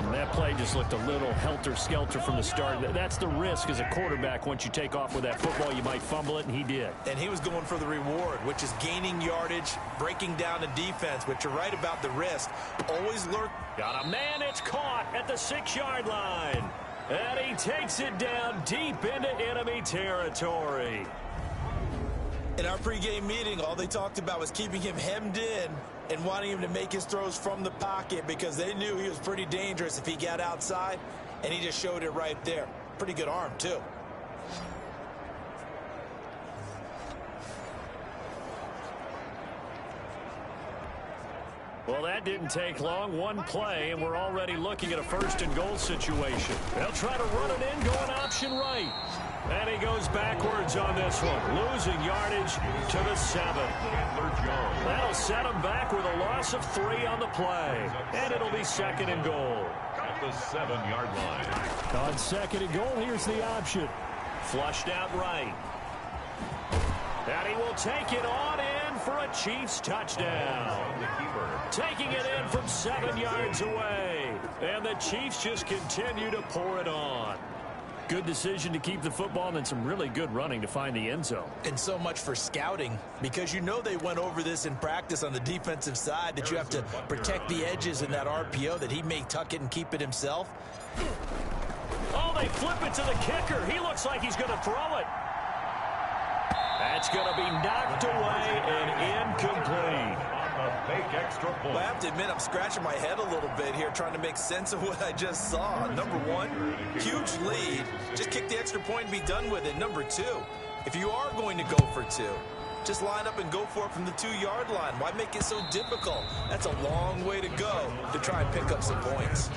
And that play just looked a little helter-skelter from the start. That's the risk as a quarterback. Once you take off with that football, you might fumble it, and he did. And he was going for the reward, which is gaining yardage, breaking down the defense. But you're right about the risk. Always lurk. Got a man. It's caught at the 6-yard line. And he takes it down deep into enemy territory. In our pregame meeting, all they talked about was keeping him hemmed in and wanting him to make his throws from the pocket because they knew he was pretty dangerous if he got outside, and he just showed it right there. Pretty good arm, too. Well, that didn't take long. One play, and we're already looking at a first-and-goal situation. They'll try to run it in, going option right. And he goes backwards on this one, losing yardage to the 7. That'll set him back with a loss of 3 on the play. And it'll be 2nd and goal. At the 7-yard line. On 2nd and goal, here's the option. Flushed out right. And he will take it on in for a Chiefs touchdown. Taking it in from 7 yards away. And the Chiefs just continue to pour it on. Good decision to keep the football, and then some really good running to find the end zone. And so much for scouting, because you know they went over this in practice on the defensive side, that you have to protect the edges in that RPO, that he may tuck it and keep it himself. Oh, they flip it to the kicker. He looks like he's going to throw it. That's going to be knocked away and incomplete. A fake extra point. Well, I have to admit, I'm scratching my head a little bit here trying to make sense of what I just saw. Number one, huge lead. Just kick the extra point and be done with it. Number two, if you are going to go for 2, just line up and go for it from the 2-yard line. Why make it so difficult? That's a long way to go to try and pick up some points.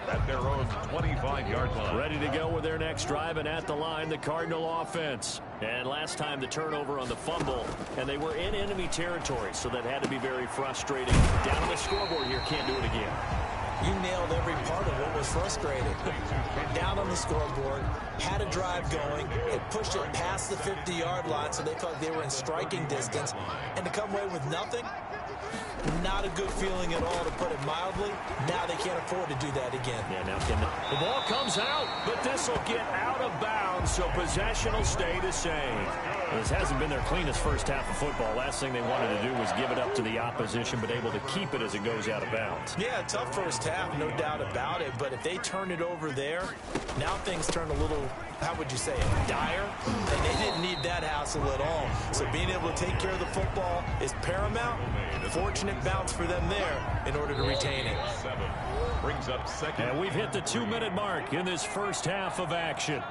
At their own 25-yard line. Ready to go with their next drive, and at the line, the Cardinal offense. And last time, the turnover on the fumble, and they were in enemy territory, so that had to be very frustrating. Down on the scoreboard here, can't do it again. You nailed every part of what was frustrating. Down on the scoreboard, had a drive going, had pushed it past the 50-yard line, so they felt they were in striking distance, and to come away with nothing, not a good feeling at all, to put it mildly. Now they can't afford to do that again. Yeah, now the ball comes out, but this will get out of bounds, so possession will stay the same. This hasn't been their cleanest first half of football. Last thing they wanted to do was give it up to the opposition, but able to keep it as it goes out of bounds. Yeah, tough first half, no doubt about it. But if they turn it over there, now things turn a little, how would you say it, dire? And they didn't need that hassle at all. So being able to take care of the football is paramount. Fortunate bounce for them there in order to retain it. Brings up 2nd. And we've hit the 2-minute mark in this first half of action.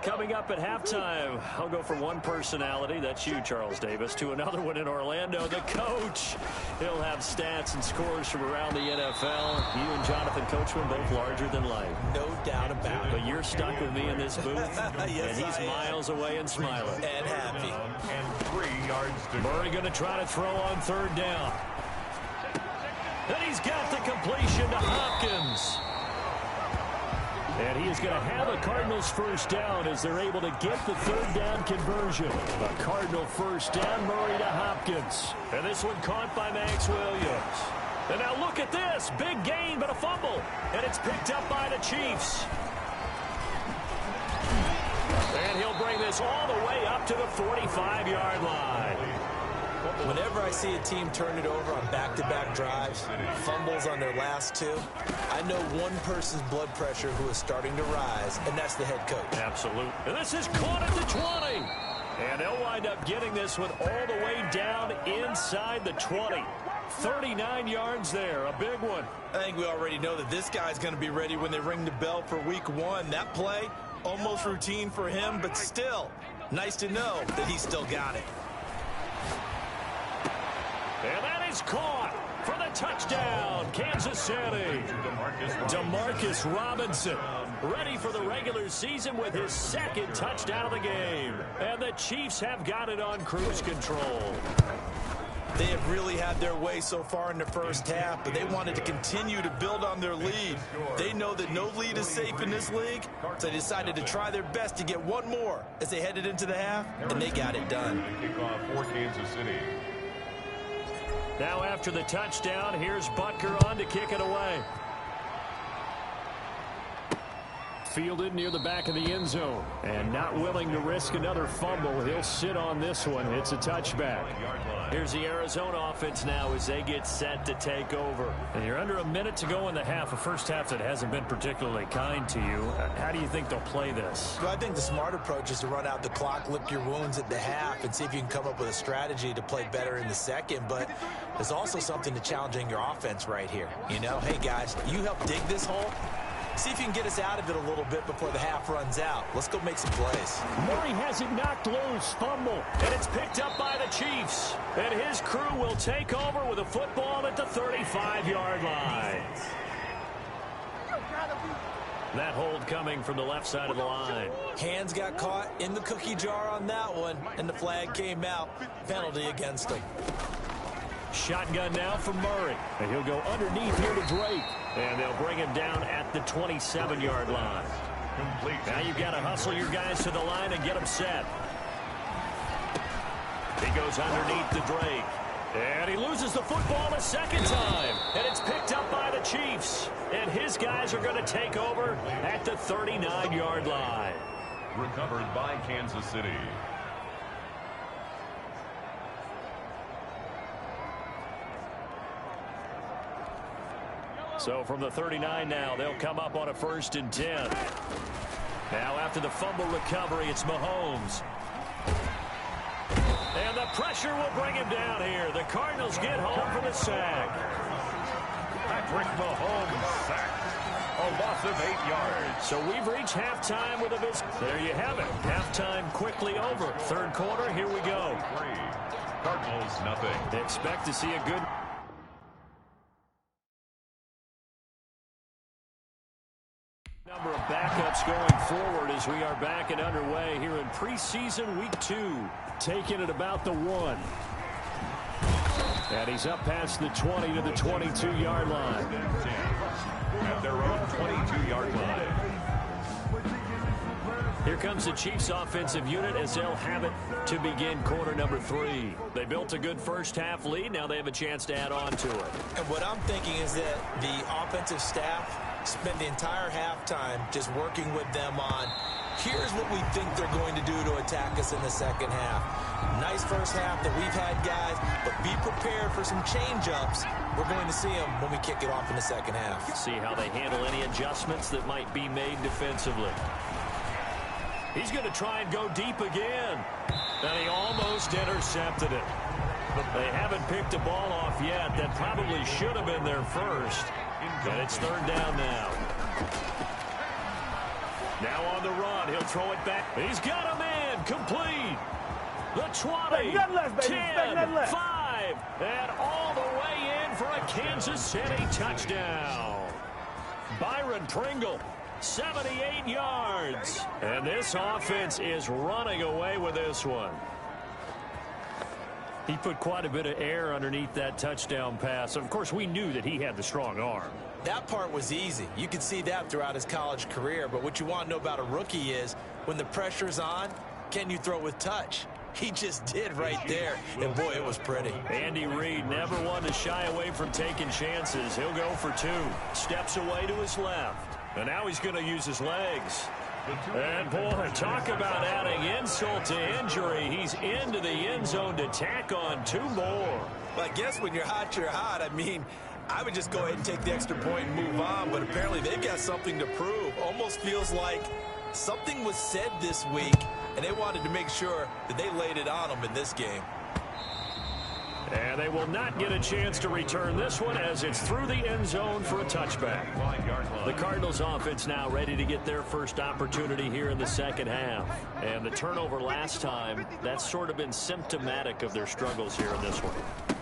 Coming up at halftime, I'll go from one personality, that's you, Charles Davis, to another one in Orlando, the coach. He'll have stats and scores from around the NFL. You and Jonathan Coachman, both larger than life. No doubt about it. But you're stuck with me in this booth, yes, and he's miles away and smiling. And happy. And 3 yards to go. Murray going to try to throw on 3rd down. And he's got the completion to Hopkins. And he is going to have a Cardinals first down as they're able to get the 3rd down conversion. A Cardinal first down, Murray to Hopkins. And this one caught by Max Williams. And now look at this. Big gain, but a fumble. And it's picked up by the Chiefs. And he'll bring this all the way up to the 45-yard line. Whenever I see a team turn it over on back-to-back drives, fumbles on their last 2, I know one person's blood pressure who is starting to rise, and that's the head coach. Absolutely. And this is caught at the 20. And they'll wind up getting this one all the way down inside the 20. 39 yards there, a big one. I think we already know that this guy's going to be ready when they ring the bell for week 1. That play, almost routine for him, but still, nice to know that he's still got it. And that is caught for the touchdown, Kansas City. Demarcus Robinson, ready for the regular season with his 2nd touchdown of the game. And the Chiefs have got it on cruise control. They have really had their way so far in the first half, but they wanted to continue to build on their lead. They know that no lead is safe in this league, so they decided to try their best to get one more as they headed into the half, and they got it done. Kickoff for Kansas City. Now after the touchdown, here's Butker on to kick it away. Fielded near the back of the end zone. And not willing to risk another fumble. He'll sit on this one. It's a touchback. Here's the Arizona offense now as they get set to take over. And you're under a minute to go in the half. A first half that hasn't been particularly kind to you. How do you think they'll play this? Well, I think the smart approach is to run out the clock, lick your wounds at the half, and see if you can come up with a strategy to play better in the second. But there's also something to challenging your offense right here. You know, hey, guys, you help dig this hole. See if you can get us out of it a little bit before the half runs out. Let's go make some plays. Murray has it knocked loose. Fumble. And it's picked up by the Chiefs. And his crew will take over with a football at the 35-yard line. That hold coming from the left side of the line. Hands got caught in the cookie jar on that one, and the flag came out. Penalty against him. Shotgun now from Murray. And he'll go underneath here to Drake. And they'll bring him down at the 27-yard line. Now you've got to hustle your guys to the line and get them set. He goes underneath to Drake. And he loses the football a second time. And it's picked up by the Chiefs. And his guys are going to take over at the 39-yard line. Recovered by Kansas City. So from the 39 now, they'll come up on a 1st and 10. Now after the fumble recovery, it's Mahomes. And the pressure will bring him down here. The Cardinals get home for the sack. Patrick Mahomes sacked. A loss of 8 yards. So we've reached halftime with a visit. There you have it. Halftime quickly over. Third quarter, here we go. Cardinals, nothing. Expect to see a good... number of backups going forward as we are back and underway here in preseason week 2. Taking it about the 1. And he's up past the 20 to the 22-yard line. At their own 22-yard line. Here comes the Chiefs offensive unit as they'll have it to begin quarter number 3. They built a good first half lead. Now they have a chance to add on to it. And what I'm thinking is that the offensive staff spend the entire halftime just working with them on here's what we think they're going to do to attack us in the second half. Nice first half that we've had, guys, but be prepared for some change-ups. We're going to see them when we kick it off in the second half. See how they handle any adjustments that might be made defensively. He's going to try and go deep again. And he almost intercepted it. They haven't picked a ball off yet. That probably should have been their first. And it's 3rd down now. Now on the run. He'll throw it back. He's got him in. Complete. The 20, 10, 5, and all the way in for a Kansas City touchdown. Byron Pringle, 78 yards. And this offense is running away with this one. He put quite a bit of air underneath that touchdown pass. Of course, we knew that he had the strong arm. That part was easy. You could see that throughout his college career. But what you want to know about a rookie is when the pressure's on, can you throw with touch? He just did right there. And, boy, it was pretty. Andy Reid never one to shy away from taking chances. He'll go for 2. Steps away to his left. And now he's going to use his legs. And, boy, talk about adding insult to injury. He's into the end zone to tack on 2 more. Well, I guess when you're hot, you're hot. I mean, I would just go ahead and take the extra point and move on. But apparently they've got something to prove. Almost feels like something was said this week, and they wanted to make sure that they laid it on them in this game. And they will not get a chance to return this one as it's through the end zone for a touchback. The Cardinals offense now ready to get their first opportunity here in the second half. And the turnover last time, that's sort of been symptomatic of their struggles here in this one.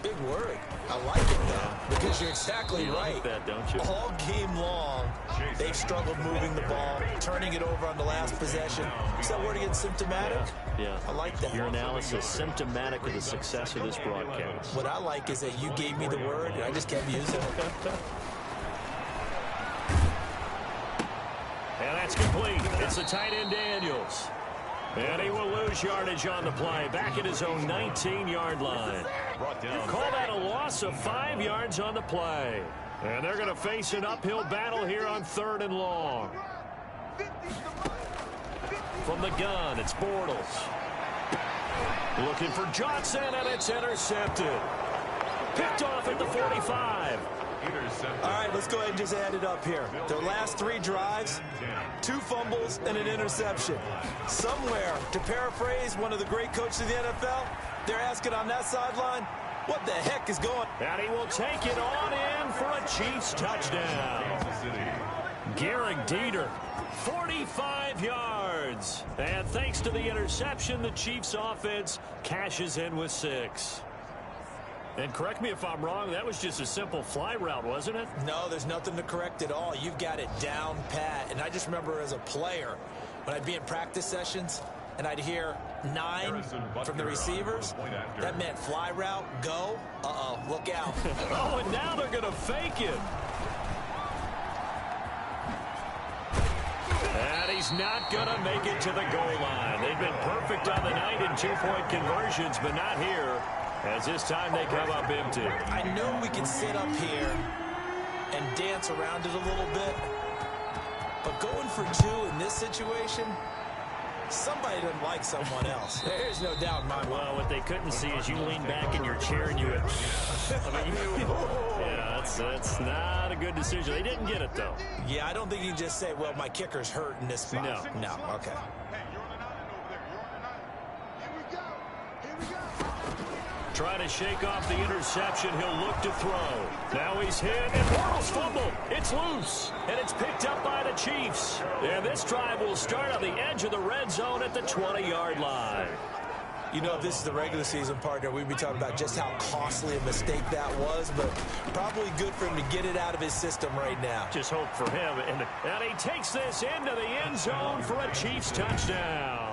Big word. I like it, though, because you're exactly right. Like that, don't you? All game long, they've struggled moving the ball, turning it over on the last possession. Is that word again, symptomatic? Yeah. I like that. Your analysis symptomatic of the success of this broadcast. What I like is that you gave me the word, and I just kept using it. And that's complete. It's the tight end Daniels. And he will lose yardage on the play, back at his own 19-yard line. You call that a loss of 5 yards on the play. And they're going to face an uphill battle here on 3rd and long. From the gun, it's Bortles. Looking for Johnson, and it's intercepted. Picked off at the 45. All right, let's go ahead and just add it up here. Their last 3 drives, 2 fumbles and an interception. Somewhere, to paraphrase one of the great coaches of the NFL, they're asking on that sideline, what the heck is going on? And he will take it on in for a Chiefs touchdown. Garrick Dieter, 45 yards. And thanks to the interception, the Chiefs offense cashes in with 6. And correct me if I'm wrong, that was just a simple fly route, wasn't it? No, there's nothing to correct at all. You've got it down pat. And I just remember as a player, when I'd be in practice sessions and I'd hear 9 from the receivers, that meant fly route, go, look out. Oh, and now they're going to fake it. And he's not going to make it to the goal line. They've been perfect on the night in 2-point conversions, but not here, as this time they come up empty. I know we can sit up here and dance around it a little bit, but going for 2 in this situation, somebody doesn't like someone else. There's no doubt in my mind. Well, what they couldn't see is you lean back in your chair and you went, yeah, that's not a good decision. They didn't get it, though. Yeah, I don't think you can just say, well, my kicker's hurt in this spot. No, okay. Trying to shake off the interception. He'll look to throw. Now he's hit, and Bortles fumble. It's loose, and it's picked up by the Chiefs. And this drive will start on the edge of the red zone at the 20-yard line. You know, if this is the regular season, partner, we'd be talking about just how costly a mistake that was, but probably good for him to get it out of his system right now. Just hope for him. And he takes this into the end zone for a Chiefs touchdown.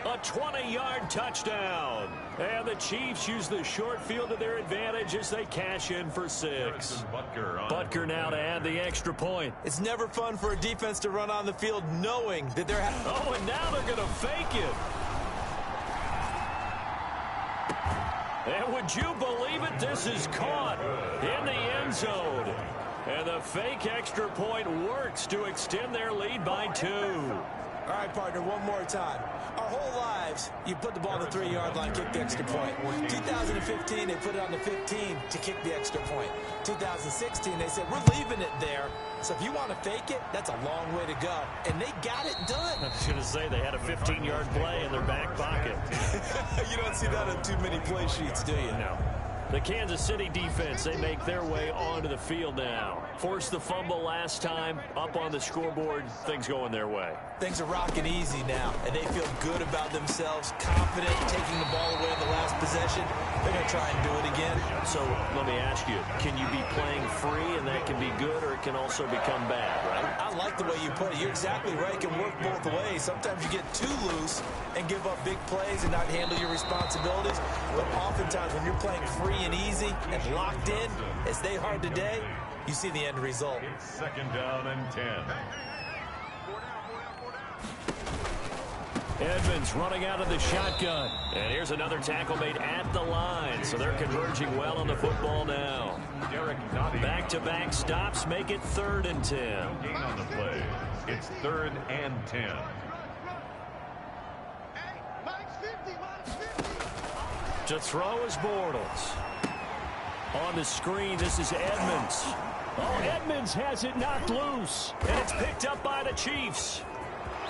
A 20-yard touchdown. And the Chiefs use the short field to their advantage as they cash in for 6. Butker now to add the extra point. It's never fun for a defense to run on the field knowing that they're... Oh, and now they're going to fake it. And would you believe it? This is caught in the end zone. And the fake extra point works to extend their lead by 2. All right, partner, one more time. Our whole lives, you put the ball on the 3-yard line, kick the extra point. 2015, they put it on the 15 to kick the extra point. 2016, they said, we're leaving it there. So if you want to fake it, that's a long way to go. And they got it done. I was going to say they had a 15-yard play in their back pocket. You don't see that on too many play sheets, do you? No. The Kansas City defense, they make their way onto the field now. Forced the fumble last time, up on the scoreboard, things going their way. Things are rocking easy now, and they feel good about themselves, confident, taking the ball away in the last possession. They're going to try and do it again. So let me ask you, can you be playing free and that can be good, or it can also become bad, right? I like the way you put it. You're exactly right. It can work both ways. Sometimes you get too loose and give up big plays and not handle your responsibilities. But oftentimes when you're playing free and easy and locked in, as they are today, you see the end result. It's 2nd down and 10. Edmonds running out of the shotgun. And here's another tackle made at the line. So they're converging well on the football now. Back-to-back stops make it 3rd and 10. No gain on the play. It's 3rd and 10. To throw is Bortles. On the screen, this is Edmonds. Oh, Edmonds has it knocked loose. And it's picked up by the Chiefs.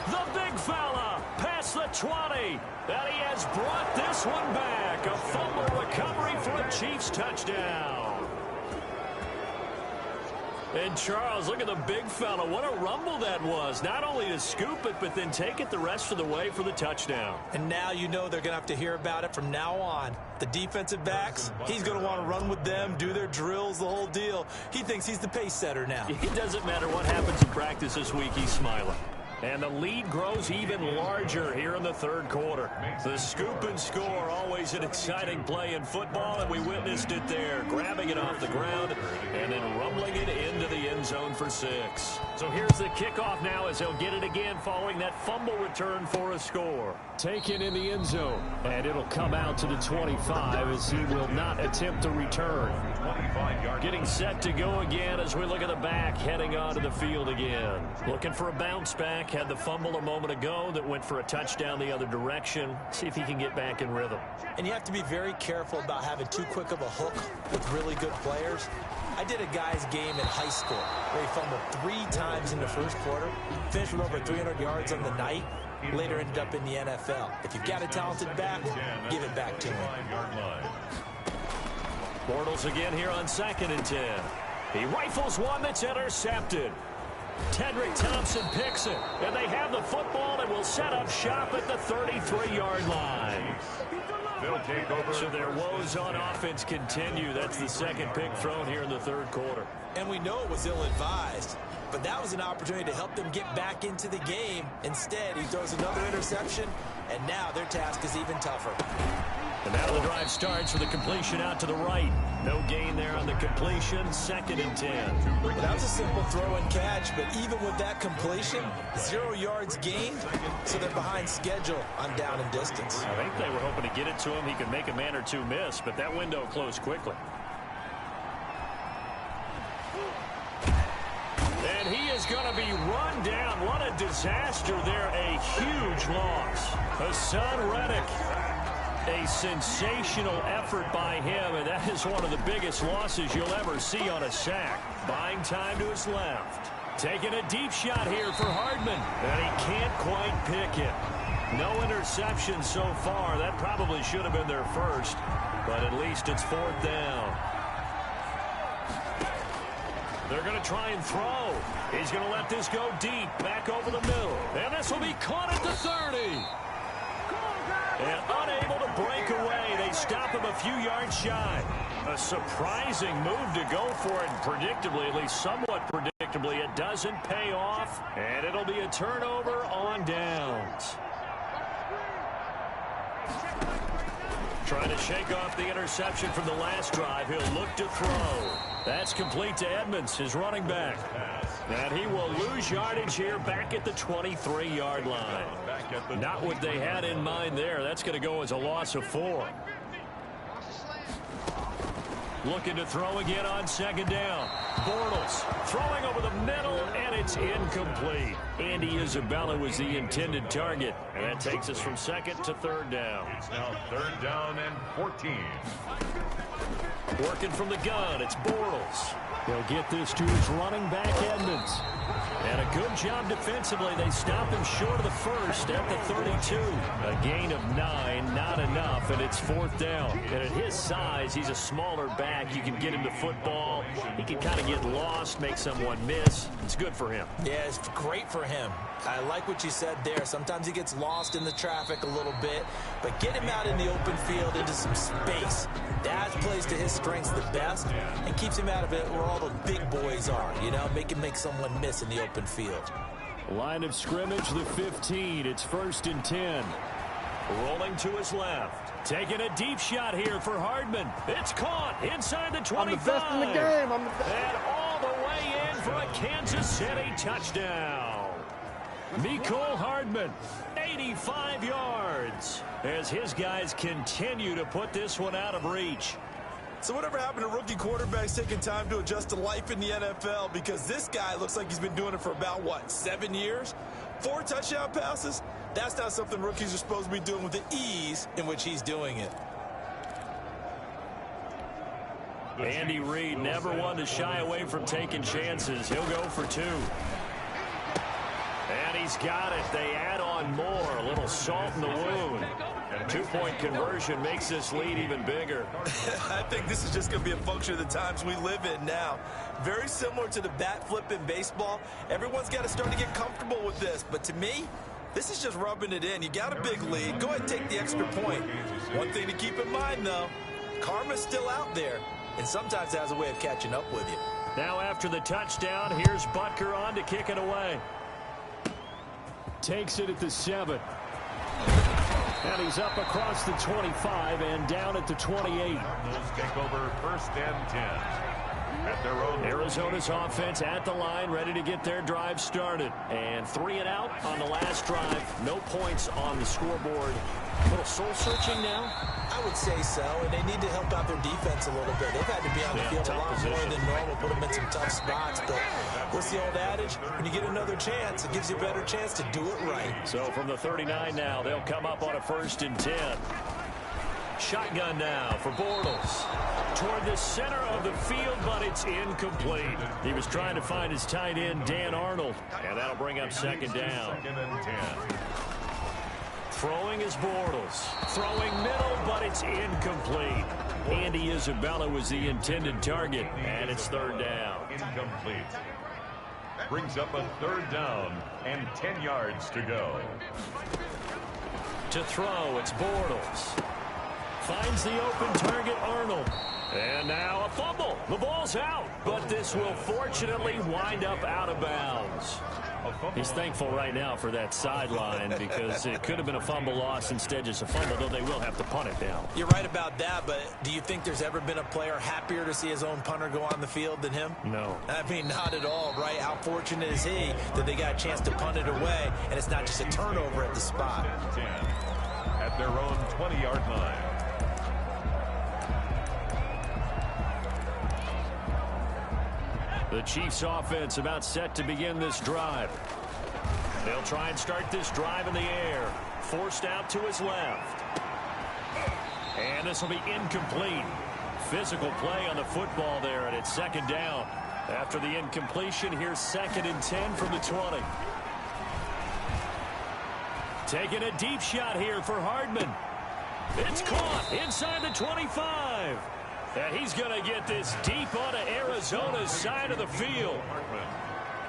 The big fella past the 20. And he has brought this one back. A fumble recovery for a Chiefs touchdown. And Charles, look at the big fella. What a rumble that was. Not only to scoop it, but then take it the rest of the way for the touchdown. And now you know they're going to have to hear about it from now on. The defensive backs, he's going to want to run with them, do their drills, the whole deal. He thinks he's the pace setter now. It doesn't matter what happens in practice this week, he's smiling. And the lead grows even larger here in the third quarter. The scoop and score, always an exciting play in football, and we witnessed it there, grabbing it off the ground and then rumbling it into the end zone for 6. So here's the kickoff now as he'll get it again following that fumble return for a score. Taken in the end zone, and it'll come out to the 25 as he will not attempt to return. Getting set to go again as we look at the back, heading onto the field again. Looking for a bounce back. Had the fumble a moment ago that went for a touchdown the other direction. See if he can get back in rhythm. And you have to be very careful about having too quick of a hook with really good players. I did a guy's game in high school where he fumbled 3 times in the first quarter, finished with over 300 yards on the night, later ended up in the NFL. If you've got a talented back, give it back to him. Bortles again here on 2nd and 10. He rifles one that's intercepted. Tedrick Thompson picks it, and they have the football and will set up shop at the 33-yard line. So their woes on offense continue. That's the second pick thrown here in the third quarter. And we know it was ill-advised, but that was an opportunity to help them get back into the game. Instead, he throws another interception, and now their task is even tougher. And now the drive starts with a completion out to the right. No gain there on the completion. 2nd and 10. Well, that was a simple throw and catch, but even with that completion, 0 yards gained, so they're behind schedule on down and distance. I think they were hoping to get it to him. He could make a man or two miss, but that window closed quickly. And he is going to be run down. What a disaster there. A huge loss. Hassan Reddick. A sensational effort by him, and that is one of the biggest losses you'll ever see on a sack. Buying time to his left. Taking a deep shot here for Hardman, and he can't quite pick it. No interception so far. That probably should have been their first, but at least it's 4th down. They're going to try and throw. He's going to let this go deep, back over the middle, and this will be caught at the 30. And unable to break away. They stop him a few yards shy. A surprising move to go for it. Predictably, at least somewhat predictably, it doesn't pay off. And it'll be a turnover on downs. Trying to shake off the interception from the last drive. He'll look to throw. That's complete to Edmonds, his running back. And he will lose yardage here back at the 23-yard line. Not what they had in mind there. That's going to go as a loss of 4. Looking to throw again on 2nd down. Bortles throwing over the middle, and it's incomplete. Andy Isabella was the intended target, and that takes us from 2nd to 3rd down. It's now 3rd down and 14. Working from the gun, it's Bortles. He'll get this to his running back, Edmonds. And a good job defensively. They stop him short of the first at the 32. A gain of 9, not enough, and it's 4th down. And at his size, he's a smaller back. You can get him the football. He can kind of get lost, make someone miss. It's good for him. Yeah, it's great for him. I like what you said there. Sometimes he gets lost in the traffic a little bit, but get him out in the open field into some space. That plays to his strengths the best and keeps him out of it where all the big boys are, you know, make someone miss in the open field. Line of scrimmage, the 15. It's 1st and 10. Rolling to his left. Taking a deep shot here for Hardman. It's caught inside the 25. I'm the best in the game. And all the way in for a Kansas City touchdown. Mecole Hardman, 85 yards, as his guys continue to put this one out of reach. So whatever happened to rookie quarterbacks taking time to adjust to life in the NFL? Because this guy looks like he's been doing it for about, 7 years? 4 touchdown passes? That's not something rookies are supposed to be doing with the ease in which he's doing it. Andy Reid never one to shy away from taking chances. He'll go for 2. And he's got it. They add on more. A little salt in the wound. 2-point conversion makes this lead even bigger. I think this is just going to be a function of the times we live in now. Very similar to the bat flip in baseball. Everyone's got to start to get comfortable with this. But to me, this is just rubbing it in. You got a big lead. Go ahead and take the extra point. One thing to keep in mind, though, karma's still out there. And sometimes it has a way of catching up with you. Now after the touchdown, here's Butker on to kick it away. takes it at the 7. And he's up across the 25 and down at the 28. Cardinals take over 1st and 10. At their own Arizona's offense at the line, ready to get their drive started. And 3 and out on the last drive. No points on the scoreboard. A little soul-searching now? I would say so, and they need to help out their defense a little bit. They've had to be on the field a lot more than normal, put them in some tough spots. But what's the old adage? When you get another chance, it gives you a better chance to do it right. So from the 39 now, they'll come up on a 1st and 10. Shotgun now for Bortles. Toward the center of the field, but it's incomplete. He was trying to find his tight end, Dan Arnold, and that'll bring up 2nd down. 2nd and 10. Throwing is Bortles. Throwing middle, but it's incomplete. Andy Isabella was the intended target, and it's 3rd down. Incomplete. Brings up a 3rd down and 10 yards to go. To throw, it's Bortles. Finds the open target, Arnold. And now a fumble. The ball's out, but this will fortunately wind up out of bounds. He's thankful right now for that sideline because it could have been a fumble loss, instead just a fumble, though they will have to punt it now. You're right about that, but do you think there's ever been a player happier to see his own punter go on the field than him? No. I mean, not at all, right? How fortunate is he that they got a chance to punt it away, and it's not just a turnover at the spot. 10 at their own 20-yard line. The Chiefs offense about set to begin this drive. They'll try and start this drive in the air. Forced out to his left. And this will be incomplete. Physical play on the football there, and it's 2nd down. After the incompletion, here's 2nd and 10 from the 20. Taking a deep shot here for Hardman. It's caught inside the 25. And he's going to get this deep onto Arizona's side of the field.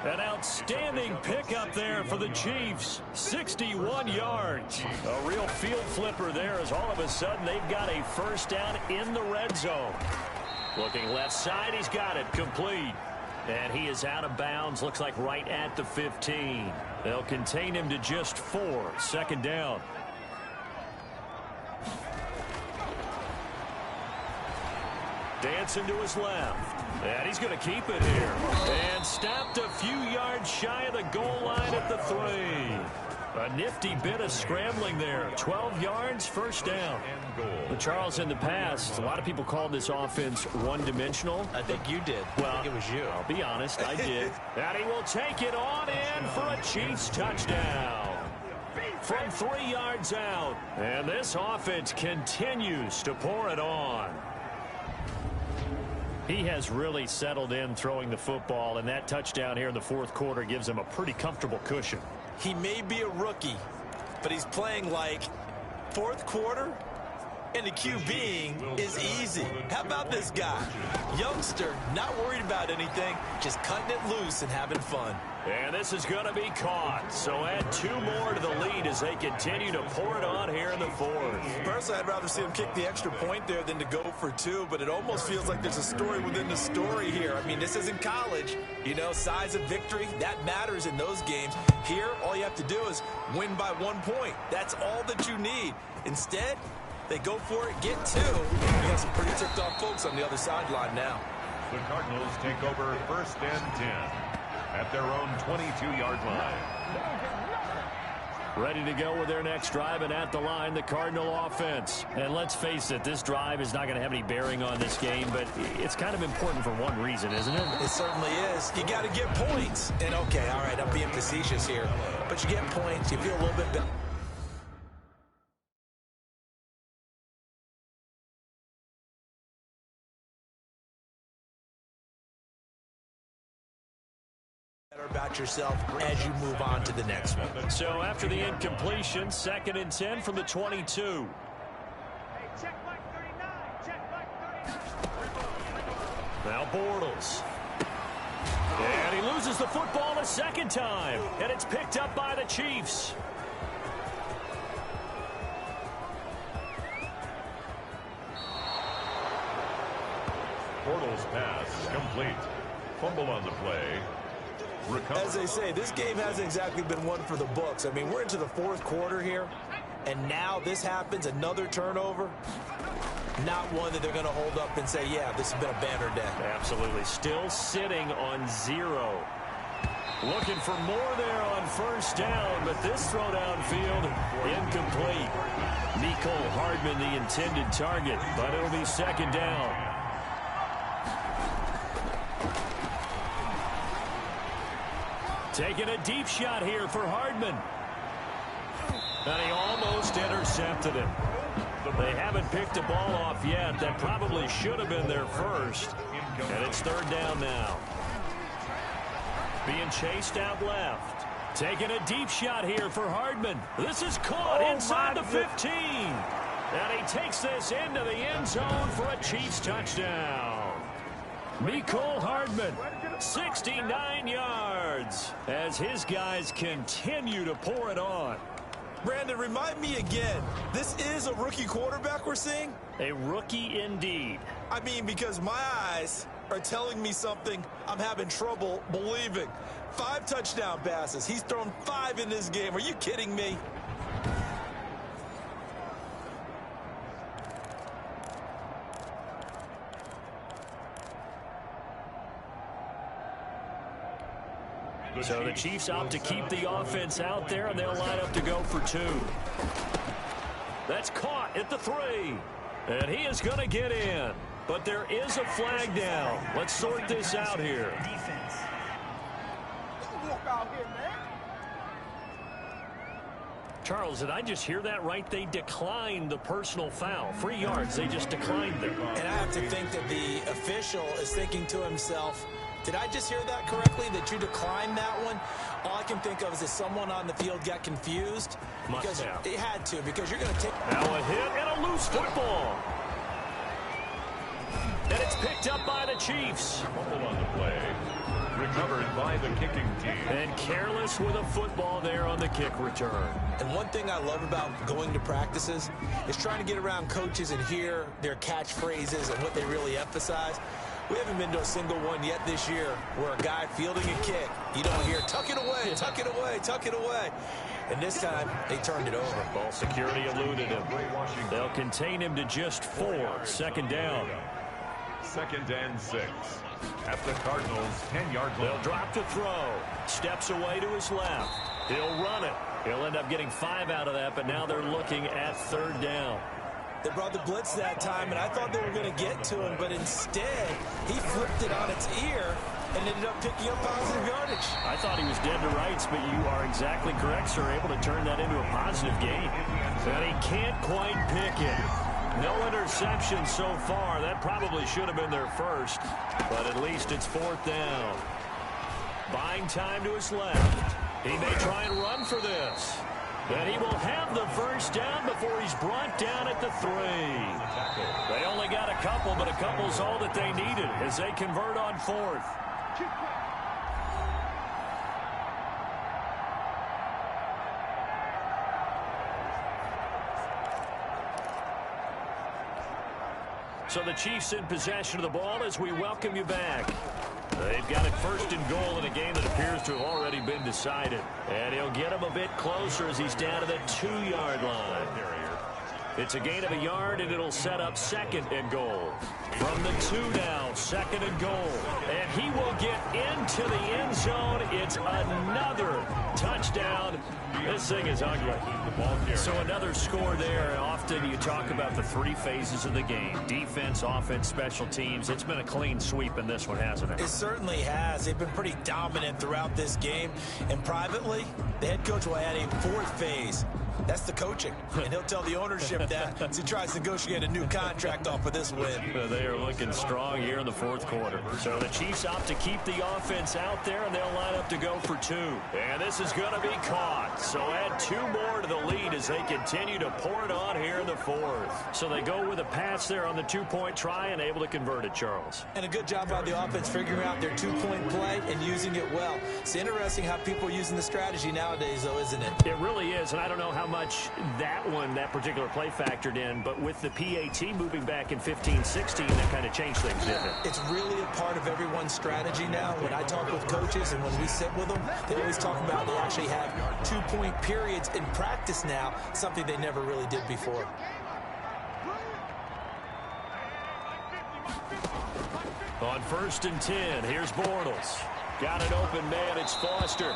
An outstanding pickup there for the Chiefs. 61 yards. A real field flipper there, as all of a sudden they've got a 1st down in the red zone. Looking left side, he's got it complete. And he is out of bounds, looks like right at the 15. They'll contain him to just 4. 2nd down. Dancing to his left. And he's going to keep it here. And stopped a few yards shy of the goal line at the 3. A nifty bit of scrambling there. 12 yards, 1st down. But Charles, in the past, a lot of people called this offense one-dimensional. I think you did. Well, I think it was you. I'll be honest, I did. And he will take it on in for a Chiefs touchdown. From 3 yards out. And this offense continues to pour it on. He has really settled in throwing the football, and that touchdown here in the 4th quarter gives him a pretty comfortable cushion. He may be a rookie, but he's playing like 4th quarter, and the QBing is easy. How about this guy? Youngster, not worried about anything, just cutting it loose and having fun. And this is going to be caught. So add 2 more to the lead as they continue to pour it on here in the 4th. Personally, I'd rather see him kick the extra point there than to go for 2, but it almost feels like there's a story within the story here. I mean, this isn't college. You know, size of victory, that matters in those games. Here, all you have to do is win by 1 point. That's all that you need. Instead, they go for it, get 2. You got some pretty ticked off folks on the other sideline now. The Cardinals take over 1st and 10 at their own 22-yard line. Ready to go with their next drive, and at the line, the Cardinal offense. And let's face it, this drive is not going to have any bearing on this game, but it's kind of important for one reason, isn't it? It certainly is. You got to get points. And okay, all right, I'm being facetious here, but you get points, you feel a little bit better. About yourself as you move on to the next one. So after the incompletion, 2nd and 10 from the 22. Now Bortles. And he loses the football a 2nd time. And it's picked up by the Chiefs. Bortles pass complete. Fumble on the play. As they say, this game hasn't exactly been one for the books. I mean, we're into the fourth quarter here, and now this happens, another turnover. Not one that they're going to hold up and say, yeah, this has been a banner day. Absolutely. Still sitting on 0. Looking for more there on first down, but this throw downfield incomplete. Mecole Hardman, the intended target, but it'll be second down. Taking a deep shot here for Hardman. And he almost intercepted it. They haven't picked the ball off yet. That probably should have been their first. And it's third down now. Being chased out left. Taking a deep shot here for Hardman. This is caught inside the 15. And he takes this into the end zone for a Chiefs touchdown. Mecole Hardman, 69 yards, as his guys continue to pour it on. Brandon, remind me again, this is a rookie quarterback we're seeing? A rookie indeed. I mean, because my eyes are telling me something I'm having trouble believing. 5 touchdown passes. He's thrown 5 in this game. Are you kidding me? So the Chiefs opt to keep the offense out there, and they'll line up to go for 2. That's caught at the 3. And he is going to get in. But there is a flag down. Let's sort this out here. Charles, did I just hear that right? They declined the personal foul. 3 yards, they just declined them. And I have to think that the official is thinking to himself, did I just hear that correctly, that you declined that one? All I can think of is that someone on the field got confused. Because it had to, because you're going to take... Now a hit and a loose football. And it's picked up by the Chiefs. Fumble on the play. Recovered by the kicking team. And careless with a football there on the kick return. And one thing I love about going to practices is trying to get around coaches and hear their catchphrases and what they really emphasize. We haven't been to a single one yet this year where a guy fielding a kick, you don't hear, tuck it away, tuck it away, tuck it away. And this time, they turned it over. Ball security eluded him. They'll contain him to just 4. Second down. 2nd and 6. At the Cardinals' 10-yard line. They'll drop to throw. Steps away to his left. He'll run it. He'll end up getting 5 out of that, but now they're looking at third down. They brought the blitz that time, and I thought they were going to get to him, but instead, he flipped it on its ear and ended up picking up positive yardage. I thought he was dead to rights, but you are exactly correct, sir. Able to turn that into a positive gain. And he can't quite pick it. No interception so far. That probably should have been their first, but at least it's 4th down. Buying time to his left. He may try and run for this. And he will have the first down before he's brought down at the 3. They only got a couple, but a couple's all that they needed as they convert on 4th. So the Chiefs in possession of the ball as we welcome you back. They've got it 1st and goal in a game that appears to have already been decided. And he'll get him a bit closer as he's down to the 2-yard line. It's a gain of a yard, and it'll set up 2nd and goal. From the 2 now, 2nd and goal. And he will get into the end zone. It's another touchdown. This thing is ugly. So another score there. Often you talk about the 3 phases of the game. Defense, offense, special teams. It's been a clean sweep in this one, hasn't it? It certainly has. They've been pretty dominant throughout this game. And privately, the head coach will add a 4th phase. That's the coaching. And he'll tell the ownership that as he tries to negotiate a new contract off of this win. They are looking strong here in the 4th quarter. So the Chiefs opt to keep the offense out there, and they'll line up to go for 2. And this is going to be caught. So add 2 more to the lead as they continue to pour it on here in the 4th. So they go with a pass there on the 2-point try and able to convert it, Charles. And a good job by the offense figuring out their 2-point play and using it well. It's interesting how people are using the strategy nowadays, though, isn't it? It really is, and I don't know how much that particular play factored in, but with the PAT moving back in 15-16, that kind of changed things, didn't it? It's really a part of everyone's strategy now. When I talk with coaches and when we sit with them, they always talk about they actually have 2-point periods in practice now, something they never really did before. On 1st and 10, here's Bortles. Got an open man, it's Foster.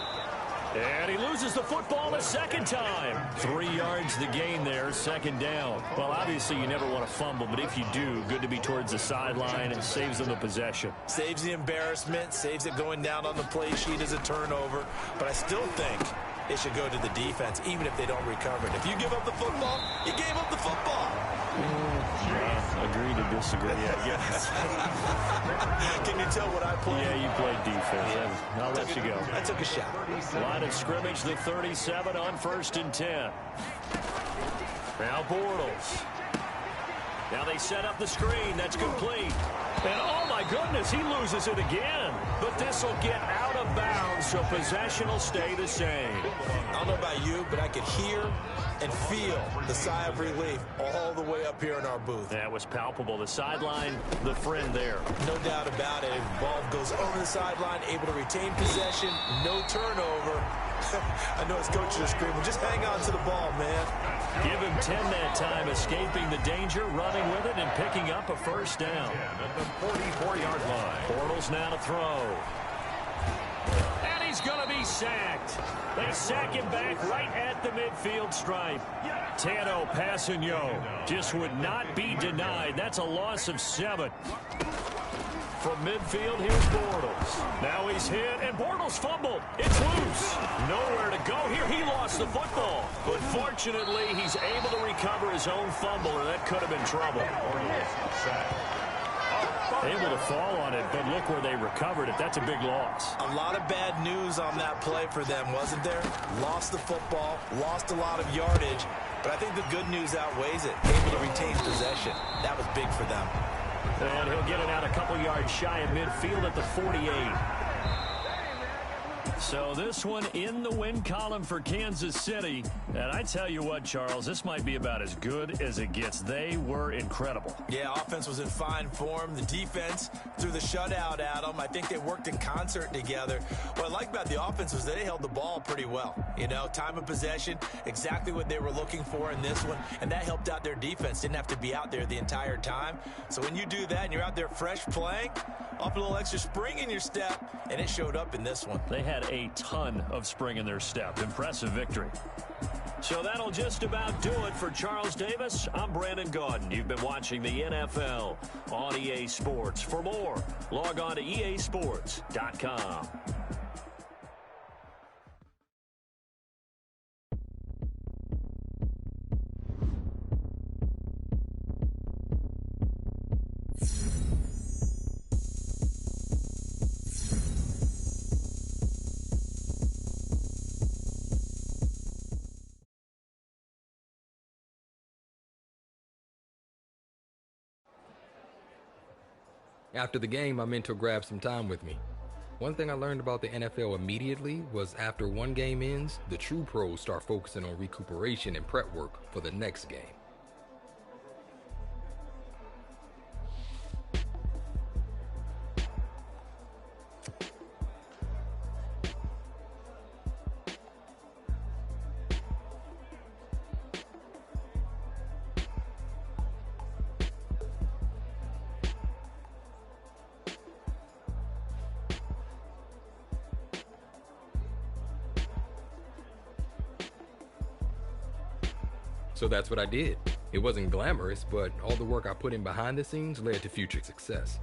And he loses the football a second time. 3 yards the gain there, 2nd down. Well, obviously you never want to fumble, but if you do, good to be towards the sideline. It saves them the possession. Saves the embarrassment, saves it going down on the play sheet as a turnover. But I still think it should go to the defense, even if they don't recover it. If you give up the football, you gave up the football. Agree to disagree, I guess. Can you tell what I played? Yeah, you played defense. Yeah. I'll let you go. I took a shot. Line of scrimmage, the 37 on 1st and 10. Now Bortles. Now they set up the screen. That's complete. And, oh, my goodness, he loses it again. But this will get out of bounds, so possession will stay the same. I don't know about you, but I could hear and feel the sigh of relief all the way up here in our booth. That was palpable. The sideline, the friend there. No doubt about it. The ball goes over the sideline, able to retain possession, no turnover. I know his coaches are screaming, just hang on to the ball, man. Give him 10 that time, escaping the danger, running with it, and picking up a 1st down. At the 44-yard line. Bortles now to throw. And he's going to be sacked. They sack him back right at the midfield stripe. Tano Passanio just would not be denied. That's a loss of 7. From midfield, here's Bortles. Now he's hit, and Bortles fumbled. It's loose. Nowhere to go here. He lost the football. But fortunately, he's able to recover his own fumble, or that could have been trouble. Able to fall on it, but look where they recovered it. That's a big loss. A lot of bad news on that play for them, wasn't there? Lost the football, lost a lot of yardage, but I think the good news outweighs it. Able to retain possession. That was big for them. And he'll get it out a couple yards shy of midfield at the 48. So this one in the win column for Kansas City. And I tell you what, Charles, this might be about as good as it gets. They were incredible. Yeah, offense was in fine form. The defense threw the shutout at them. I think they worked in concert together. What I like about the offense was that they held the ball pretty well. You know, time of possession, exactly what they were looking for in this one. And that helped out their defense. Didn't have to be out there the entire time. So when you do that and you're out there fresh playing, up a little extra spring in your step, and it showed up in this one. They had a ton of spring in their step. Impressive victory. So that'll just about do it for Charles Davis. I'm Brandon Gaudin. You've been watching the NFL on EA Sports. For more, log on to easports.com. After the game, my mentor grabbed some time with me. One thing I learned about the NFL immediately was after one game ends, the true pros start focusing on recuperation and prep work for the next game. So that's what I did. It wasn't glamorous, but all the work I put in behind the scenes led to future success.